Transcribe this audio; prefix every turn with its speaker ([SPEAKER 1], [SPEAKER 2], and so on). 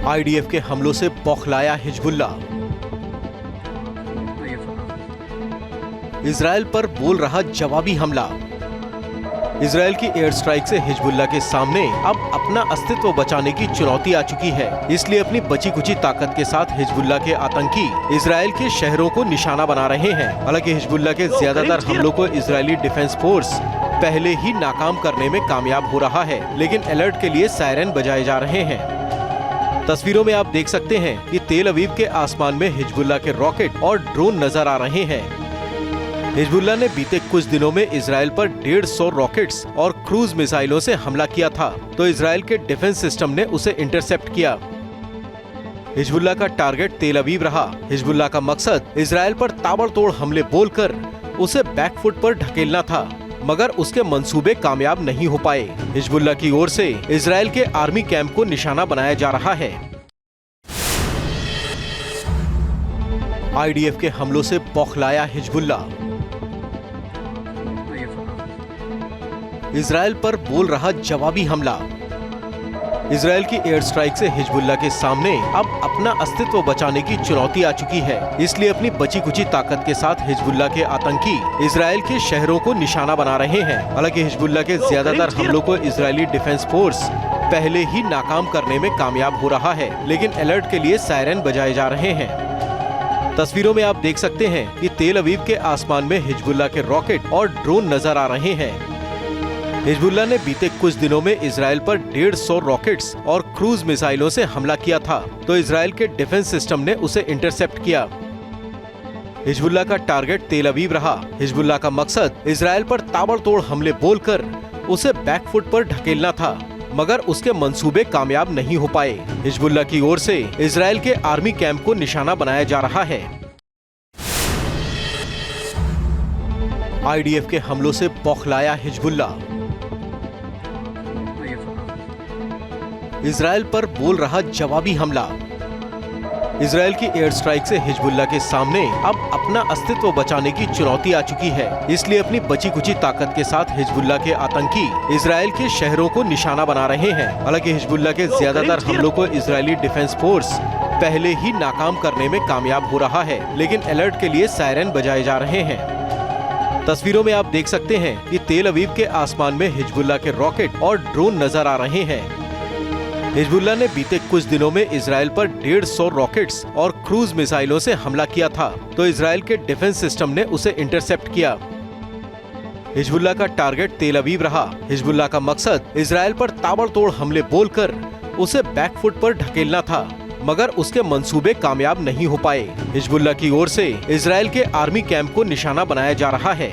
[SPEAKER 1] IDF के हमलों से बौखलाया हिजबुल्लाह। इजरायल पर बोल रहा जवाबी हमला। इजरायल की एयर स्ट्राइक से हिजबुल्लाह के सामने अब अपना अस्तित्व बचाने की चुनौती आ चुकी है। इसलिए अपनी बची कुची ताकत के साथ हिजबुल्लाह के आतंकी इजरायल के शहरों को निशाना बना रहे हैं। हालांकि हिजबुल्लाह के ज्यादातर हमलों को इजरायली डिफेंस फोर्स पहले ही नाकाम करने में कामयाब हो रहा है, लेकिन अलर्ट के लिए सायरन बजाए जा रहे हैं। तस्वीरों में आप देख सकते हैं कि तेल अवीव के आसमान में हिजबुल्लाह के रॉकेट और ड्रोन नजर आ रहे हैं। हिजबुल्लाह ने बीते कुछ दिनों में इजरायल पर 150 रॉकेट्स और क्रूज मिसाइलों से हमला किया था, तो इजरायल के डिफेंस सिस्टम ने उसे इंटरसेप्ट किया। हिजबुल्लाह का टारगेट तेल अवीव रहा। हिजबुल्लाह का मकसद इजरायल पर ताबड़तोड़ हमले बोलकर उसे बैकफुट पर ढकेलना था, मगर उसके मंसूबे कामयाब नहीं हो पाए। हिजबुल्लाह की ओर से इजरायल के आर्मी कैंप को निशाना बनाया जा रहा है। आईडीएफ के हमलों से बौखलाया हिजबुल्लाह। इजरायल पर बोल रहा जवाबी हमला। इजरायल की एयर स्ट्राइक से हिजबुल्लाह के सामने अब अपना अस्तित्व बचाने की चुनौती आ चुकी है। इसलिए अपनी बची कुची ताकत के साथ हिजबुल्लाह के आतंकी इजरायल के शहरों को निशाना बना रहे हैं। हालांकि हिजबुल्लाह के ज्यादातर हमलों को इजरायली डिफेंस फोर्स पहले ही नाकाम करने में कामयाब हो रहा है, लेकिन अलर्ट के लिए सायरन बजाए जा रहे हैं। तस्वीरों में आप देख सकते हैं कि तेल अवीव के आसमान में हिजबुल्लाह के रॉकेट और ड्रोन नजर आ रहे हैं। हिजबुल्लाह ने बीते कुछ दिनों में इजरायल पर 150 रॉकेट्स और क्रूज मिसाइलों से हमला किया था, तो इजरायल के डिफेंस सिस्टम ने उसे इंटरसेप्ट किया। हिजबुल्लाह का टारगेट तेल अवीव रहा। हिजबुल्लाह का मकसद इजरायल पर ताबड़तोड़ हमले बोलकर उसे बैकफुट पर ढकेलना था, मगर उसके मंसूबे कामयाब नहीं हो पाए। हिजबुल्लाह की ओर से इजरायल के आर्मी कैंप को निशाना बनाया जा रहा है। आईडीएफ के हमलों से बौखलाया हिजबुल्लाह। इजरायल पर बोल रहा जवाबी हमला। इजरायल की एयर स्ट्राइक से हिजबुल्लाह के सामने अब अपना अस्तित्व बचाने की चुनौती आ चुकी है। इसलिए अपनी बची कुची ताकत के साथ हिजबुल्लाह के आतंकी इजरायल के शहरों को निशाना बना रहे हैं। हालांकि हिजबुल्लाह के ज्यादातर हमलों को इजरायली डिफेंस फोर्स पहले ही नाकाम करने में कामयाब हो रहा है, लेकिन अलर्ट के लिए सायरन बजाए जा रहे हैं। तस्वीरों में आप देख सकते हैं कि तेल अवीव के आसमान में हिजबुल्लाह के रॉकेट और ड्रोन नजर आ रहे हैं। हिजबुल्लाह ने बीते कुछ दिनों में इजरायल पर 150 रॉकेट्स और क्रूज मिसाइलों से हमला किया था, तो इजरायल के डिफेंस सिस्टम ने उसे इंटरसेप्ट किया। हिजबुल्लाह का टारगेट तेल अवीव रहा। हिजबुल्लाह का मकसद इजरायल पर ताबड़तोड़ हमले बोलकर उसे बैकफुट पर ढकेलना था, मगर उसके मंसूबे कामयाब नहीं हो पाए। हिजबुल्लाह की ओर से इजरायल के आर्मी कैंप को निशाना बनाया जा रहा है।